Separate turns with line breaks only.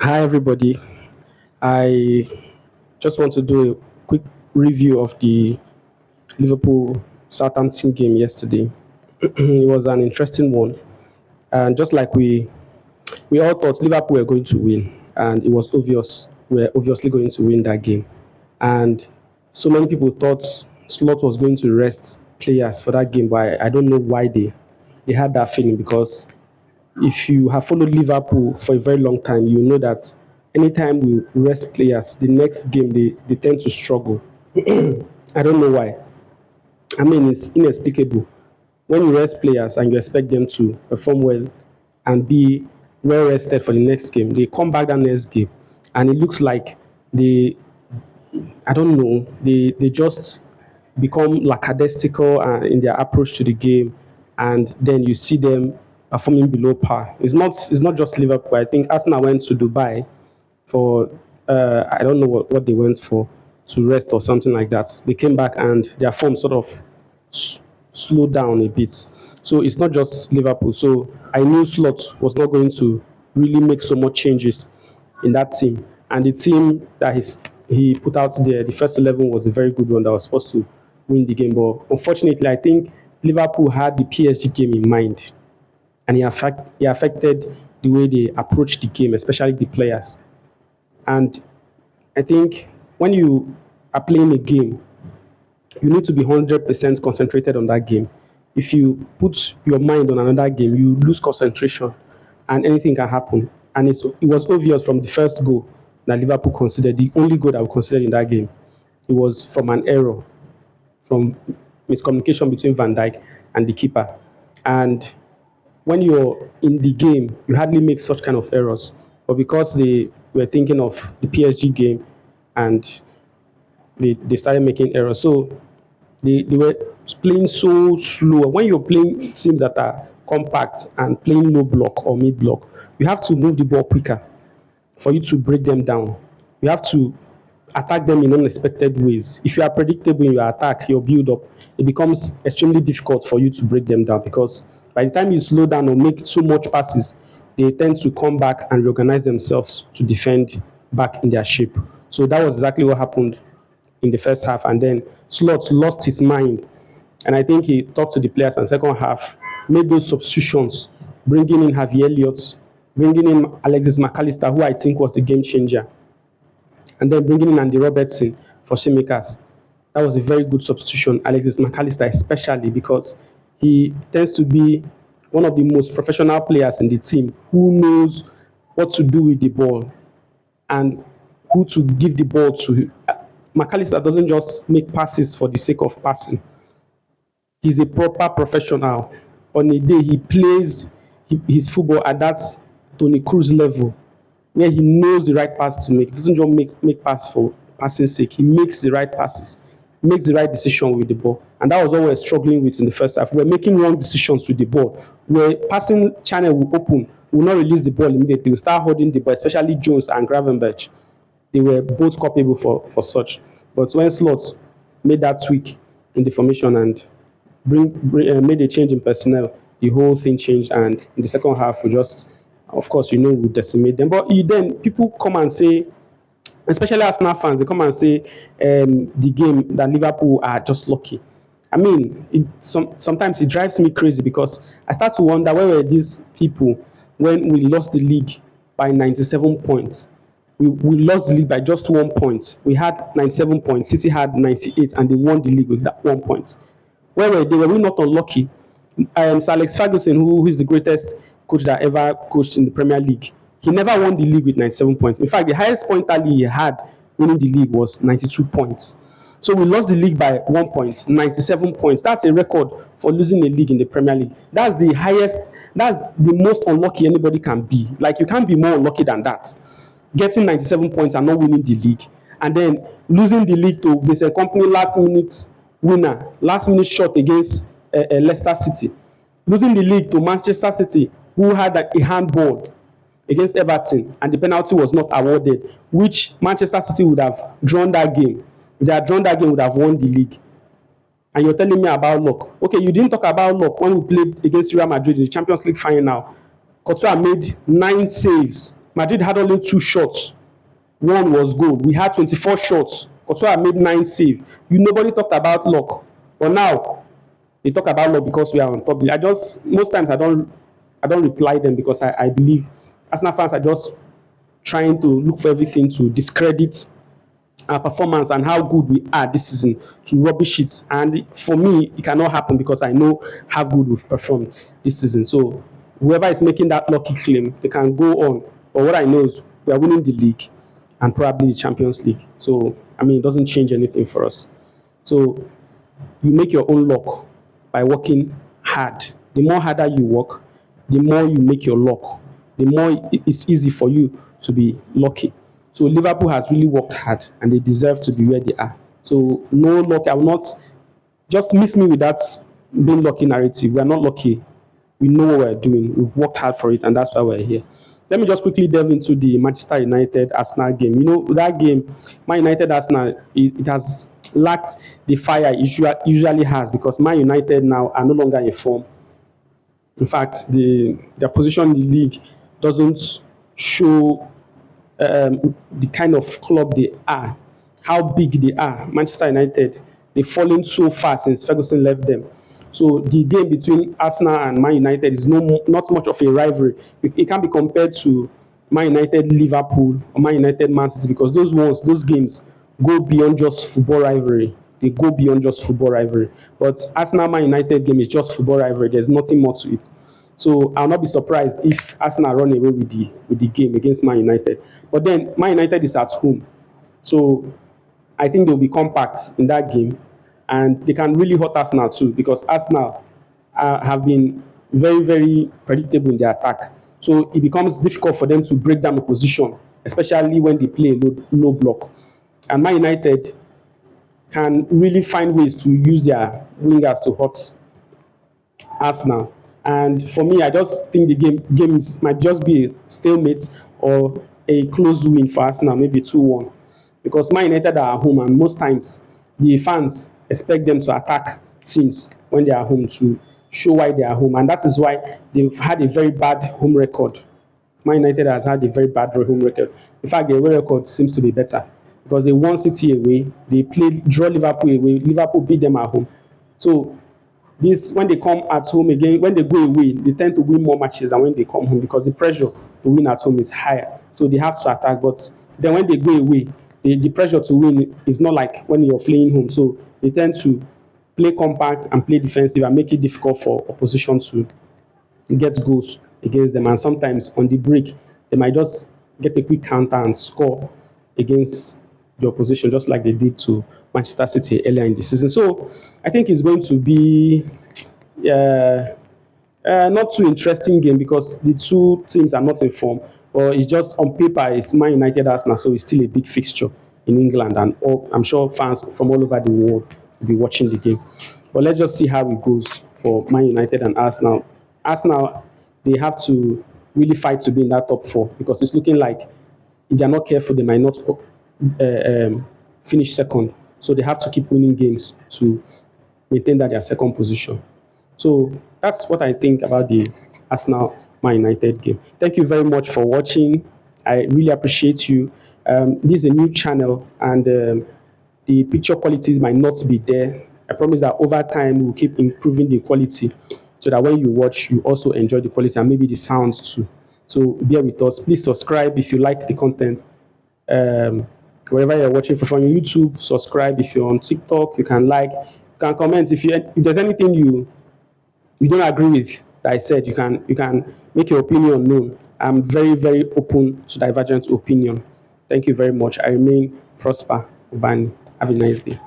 Hi, everybody. I just want to do a quick review of the Liverpool Southampton game yesterday. It was an interesting one, and just like we all thought Liverpool were going to win, and it was obvious we're obviously going to win that game. And so many people thought Slot was going to rest players for that game, but I don't know why they had that feeling because if you have followed Liverpool for a very long time, you know that anytime we rest players, the next game they tend to struggle. I don't know why. I mean, it's inexplicable. When you rest players and you expect them to perform well and be well rested for the next game, they come back that next game and it looks like they, I don't know, they just become lackadaisical in their approach to the game, and then you see them performing below par. It's not just Liverpool. I think Arsenal went to Dubai for I don't know what they went for to rest or something like that. They came back and their form sort of s- slowed down a bit. So it's not just Liverpool. So I knew Slot was not going to really make so much changes in that team. And the team that he put out there, the first 11 was a very good one that was supposed to win the game. But unfortunately, I think Liverpool had the PSG game in mind, and he affected the way they approached the game, especially the players. And I think when you are playing a game, you need to be 100% concentrated on that game. If you put your mind on another game, you lose concentration and anything can happen. And it was obvious from the first goal that Liverpool considered, the only goal that we considered in that game. It was from an error, from miscommunication between Van Dijk and the keeper. And when you're in the game, you hardly make such kind of errors. But because they were thinking of the PSG game and they started making errors. So they were playing so slow. When you're playing teams that are compact and playing low block or mid block, you have to move the ball quicker for you to break them down. You have to attack them in unexpected ways. If you are predictable in your attack, your build up, it becomes extremely difficult for you to break them down because by the time you slow down or make too much passes, they tend to come back and reorganize themselves to defend back in their shape. So that was exactly what happened in the first half. And then Slot lost his mind. And I think he talked to the players in the second half, made those substitutions, bringing in Javier Elliott, bringing in Alexis McAllister, who I think was the game changer, and then bringing in Andy Robertson for Shimikas. That was a very good substitution. Alexis McAllister, especially because he tends to be one of the most professional players in the team who knows what to do with the ball and who to give the ball to. McAllister doesn't just make passes for the sake of passing. He's a proper professional. On a day, he plays his football at that Tony Cruz level, where he knows the right pass to make. He doesn't just make pass for passing sake. He makes the right passes, makes the right decision with the ball. And that was what we were struggling with in the first half. We were making wrong decisions with the ball. Where passing channel will open, we will not release the ball immediately. We start holding the ball, especially Jones and Gravenberch. They were both culpable for such. But when Slots made that tweak in the formation and made a change in personnel, the whole thing changed. And in the second half, we just, of course, we decimate them. But then people come and say, especially Arsenal fans, they come and say the game that Liverpool are just lucky. I mean, sometimes it drives me crazy because I start to wonder where were these people when we lost the league by 97 points. We lost the league by just 1 point. We had 97 points. City had 98, and they won the league with that 1 point. Where were they? Were we not unlucky? Sir Alex Ferguson, who is the greatest coach that ever coached in the Premier League, he never won the league with 97 points. In fact, the highest point tally he had winning the league was 92 points. So we lost the league by 1 point, 97 points. That's a record for losing a league in the Premier League. That's the highest, that's the most unlucky anybody can be. Like, you can't be more unlucky than that. Getting 97 points and not winning the league. And then losing the league to Vincent Company last minute winner, last minute shot against Leicester City. Losing the league to Manchester City, who had a handball against Everton and the penalty was not awarded, which Manchester City would have drawn that game. If they had drawn that game, would have won the league. And you're telling me about luck. Okay, you didn't talk about luck when we played against Real Madrid in the Champions League final. Courtois made 9 saves Madrid had only 2 shots. One was goal. We had 24 shots. Courtois made 9 saves. Nobody talked about luck. But now they talk about luck because we are on top. I just most times I don't reply them because I believe Arsenal fans are just trying to look for everything to discredit our performance and how good we are this season to rubbish it. And for me, it cannot happen because I know how good we've performed this season. So whoever is making that lucky claim, they can go on. But what I know is we are winning the league and probably the Champions League. So I mean, it doesn't change anything for us. So you make your own luck by working hard. The more harder you work, the more you make your luck. The more it's easy for you to be lucky. So Liverpool has really worked hard and they deserve to be where they are. So no luck. I will not just miss me with that being lucky narrative. We are not lucky. We know what we're doing. We've worked hard for it, and that's why we're here. Let me just quickly delve into the Manchester United Arsenal game. That game, Man United Arsenal, it has lacked the fire it usually has because Man United now are no longer in form. In fact, their position in the league doesn't show the kind of club they are, how big they are. Manchester United, they've fallen so far since Ferguson left them. So the game between Arsenal and Man United is not much of a rivalry. It can be compared to Man United Liverpool or Man United Man City because those games go beyond just football rivalry. They go beyond just football rivalry. But Arsenal Man United game is just football rivalry. There's nothing more to it. So I'll not be surprised if Arsenal run away with the game against Man United. But then Man United is at home. So I think they'll be compact in that game and they can really hurt Arsenal too because Arsenal have been very, very predictable in their attack. So it becomes difficult for them to break down opposition, especially when they play low block. And Man United can really find ways to use their wingers to hurt Arsenal. And for me, I just think the games might just be a stalemate or a close win for Arsenal, maybe 2-1. Because Man United are at home, and most times the fans expect them to attack teams when they are home to show why they are home. And that is why they've had a very bad home record. Man United has had a very bad home record. In fact, their away record seems to be better because they won City away, they played draw Liverpool away, Liverpool beat them at home. So this when they come at home again, when they go away, they tend to win more matches than when they come home because the pressure to win at home is higher. So they have to attack. But then when they go away, the pressure to win is not like when you're playing home. So they tend to play compact and play defensive and make it difficult for opposition to get goals against them. And sometimes on the break, they might just get a quick counter and score against the opposition, just like they did to Manchester City earlier in the season. So I think it's going to be uh, not too interesting game because the two teams are not in form. But it's just on paper, it's Man United Arsenal, so it's still a big fixture in England, and I'm sure fans from all over the world will be watching the game. But let's just see how it goes for Man United and Arsenal. Arsenal, they have to really fight to be in that top four because it's looking like if they're not careful, they might not finish second. So they have to keep winning games to maintain that their second position. So that's what I think about the Arsenal Man United game. Thank you very much for watching. I really appreciate you. This is a new channel and the picture qualities might not be there. I promise that over time we'll keep improving the quality so that when you watch, you also enjoy the quality and maybe the sounds too. So bear with us. Please subscribe if you like the content. Um, Wherever you're watching from YouTube, subscribe. If you're on TikTok, you can like, you can comment. If there's anything you don't agree with that I said, you can make your opinion known. I'm very, very open to divergent opinion. Thank you very much. I remain Prosper Ubani. Have a nice day.